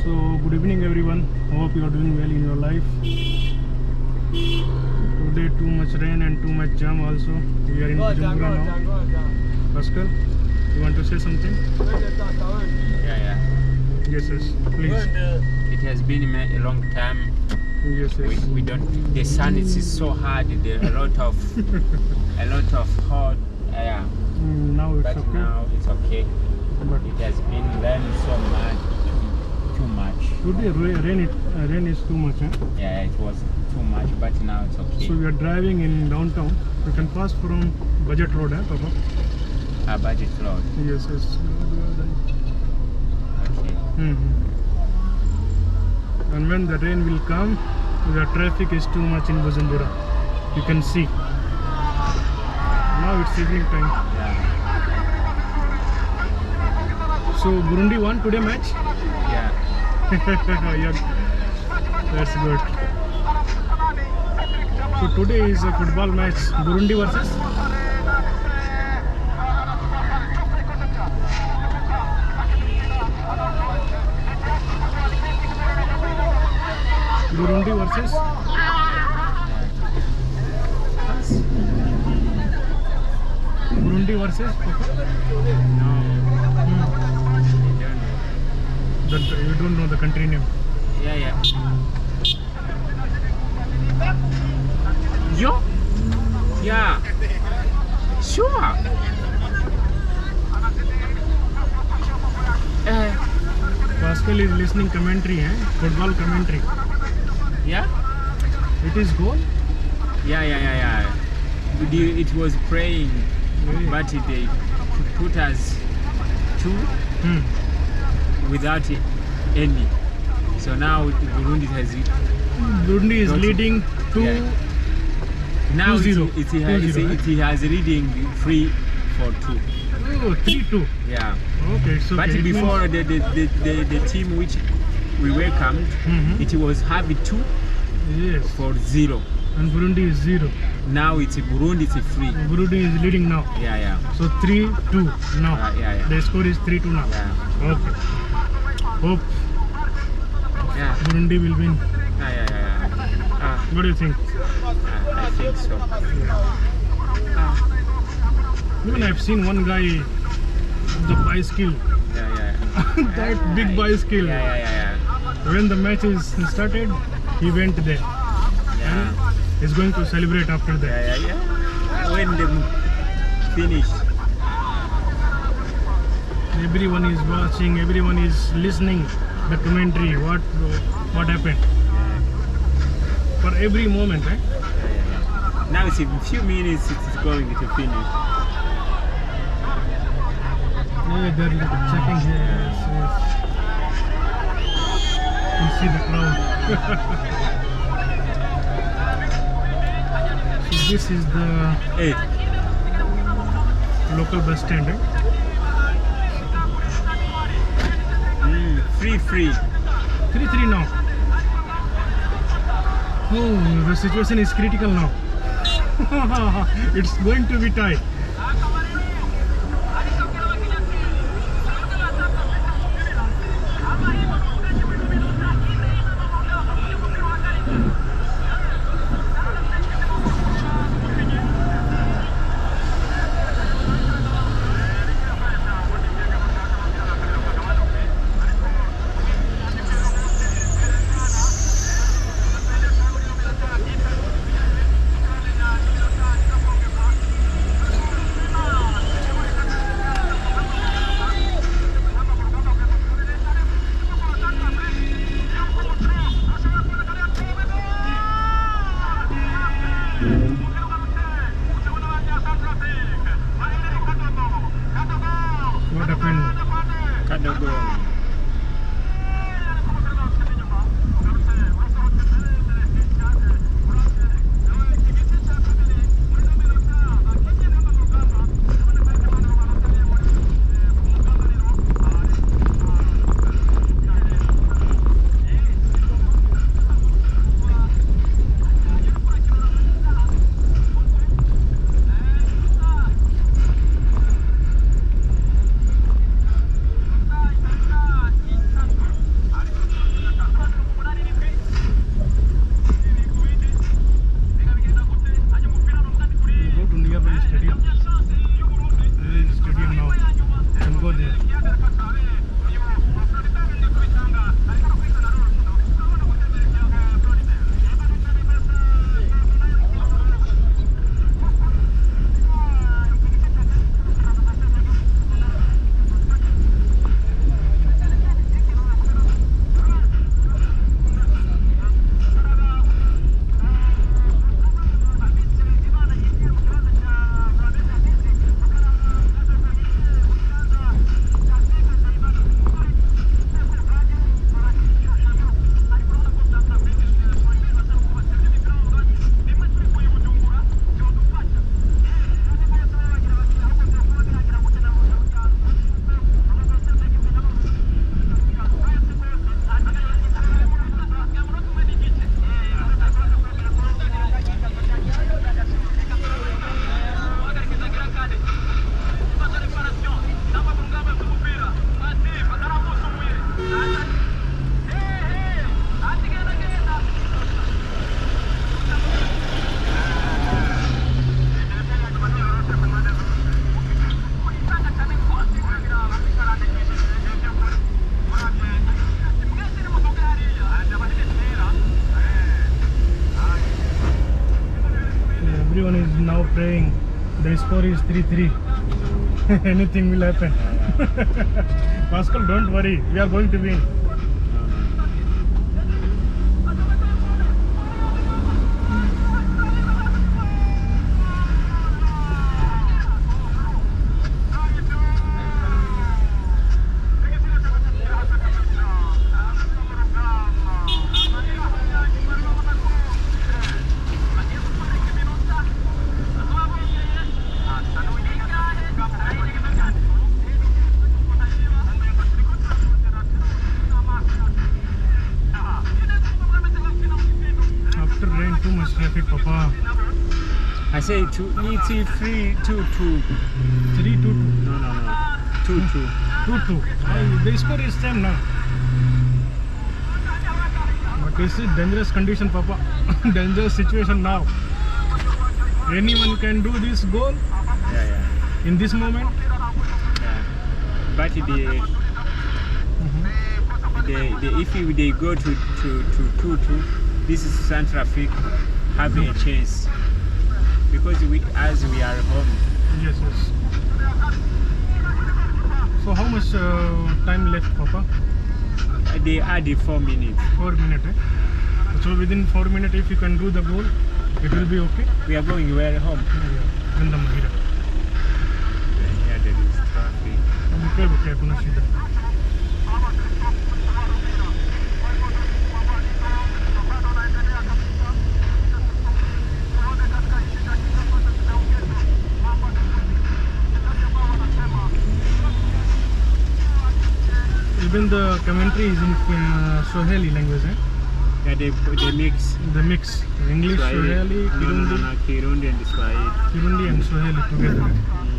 So good evening everyone, hope you are doing well in your life. Today too much rain and too much jam also. We are in Bujumbura now. Pascal, you want to say something? Yeah. Yes, please. It has been a long time. Yes. We don't. The sun is so hard. There a lot of hot air. Now it's But okay. now it's okay. But It has been raining so much, too much. today rain is too much. Yeah, it was too much, but now it's okay. So we are driving in downtown. We can pass from Budget Road, Papa? A budget road. Yes. Okay. And when the rain will come, the traffic is too much in Bujumbura. You can see. Now it's evening time. Yeah. So Burundi won today match? Yeah. Yeah, that's good. So today is a football match. Burundi versus? Burundi versus? Burundi versus? No. You don't know the country name. Yeah. Yo? Yeah. Sure. Pascal is listening commentary, football commentary. Yeah? It is goal? Yeah. It was praying, but they put us two without any. So now Burundi has it. Burundi is leading 2. Yeah. Now 2-0. it has reading 3-2. Oh, 3-2. Yeah. Okay, so But before the team which we welcomed, it was have 2 yes, for 0. and Burundi is 0. Now it's Burundi, it's 3. Burundi is leading now. Yeah. So 3-2 now. Yeah. The score is 3-2 now. Yeah. Okay. Hope Yeah. Burundi will win. Yeah. What do you think? I think so. Even I've seen one guy, the bicycle, Yeah. that big bicycle. Yeah. When the match is started, he went there. Yeah. He's going to celebrate after that. Yeah. When they finish. Everyone is watching, everyone is listening the commentary, what happened. For every moment, Yeah. Now it's in a few minutes it's going to finish. Yeah, they're checking here. Yes. You see the crowd. So this is the Hey. local bus stand. Free. 3-3 now. Oh, the situation is critical now. It's going to be tight. What happened? Kadogo. praying. The score is 3-3. Anything will happen. Pascal, don't worry. We are going to win. Papa. I say 3-2-2. 3-2-2. No. 2-2. 2-2. The score is same now. But this is dangerous condition, Papa. Dangerous situation now. Anyone can do this goal. Yeah. In this moment. Yeah. But if they go to 2-2, this is centre-ville having a chance because we are home. Yes. So how much time left, Papa? They added 4 minutes. 4 minutes. So within 4 minutes, if you can do the goal, it will be okay. We are going where home? In the Mahira. Yeah, there is traffic. Okay. Even the commentary is in Swahili language, eh? Yeah, they mix. The mix. English, Swahili, Kirundi. Kirundi and Swahili. Kirundi and Swahili together.